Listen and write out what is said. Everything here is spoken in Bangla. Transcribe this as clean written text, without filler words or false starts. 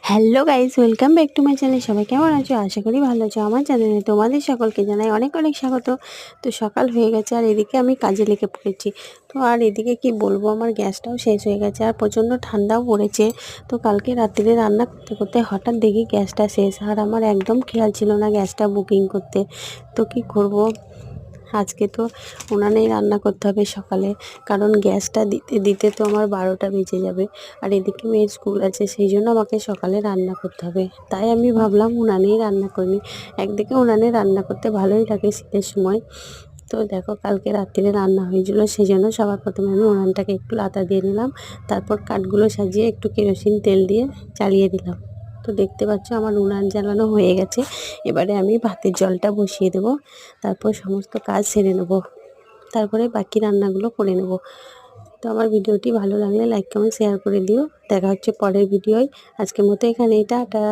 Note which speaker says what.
Speaker 1: Hello guys, welcome back to my channel. সবাই কেমন আছো? আশা করি ভালো আছো। আমার চ্যানেলে তোমাদের সকলকে জানাই অনেক অনেক স্বাগত। তো সকাল হয়ে গেছে আর এদিকে আমি কাজে লেগে পড়েছি। তো আর এদিকে কি বলবো, আমার গ্যাসটাও শেষ হয়ে গেছে আর প্রচণ্ড ঠান্ডাও পড়েছে। তো কালকে রাত্রিরে রান্না করতে করতে হঠাৎ দেখি গ্যাসটা শেষ, আর আমার একদম খেয়াল ছিল না গ্যাসটা বুকিং করতে। তো কি করব, আজকে তো উনানেই রান্না করতে হবে সকালে, কারণ গ্যাসটা দিতে দিতে তো আমার 12টা বেজে যাবে। আর এদিকে মেয়ের স্কুল আছে, সেই জন্য আমাকে সকালে রান্না করতে হবে। তাই আমি ভাবলাম উনানেই রান্না করে নিই। একদিকে উনানে রান্না করতে ভালোই লাগে শীতের সময়। তো দেখো, কালকে রাত্রিরে রান্না হয়েছিল, সেই জন্য সবার প্রথমে আমি উনানটাকে একটু লাতা দিয়ে নিলাম। তারপর কাঠগুলো সাজিয়ে একটু কেরোসিন তেল দিয়ে চালিয়ে দিলাম। তো দেখতে পাচ্ছ আমার উনান জ্বালানো হয়ে গেছে। এবারে আমি ভাতের জলটা বসিয়ে দেব, তারপর সমস্ত কাজ সেরে নেব, তারপরে বাকি রান্নাগুলো করে নেব। তো আমার ভিডিওটি ভালো লাগলে লাইক কমেন্ট শেয়ার করে দিও। দেখা হচ্ছে পরের ভিডিওয়। আজকের মতো এখানেই, টাটা।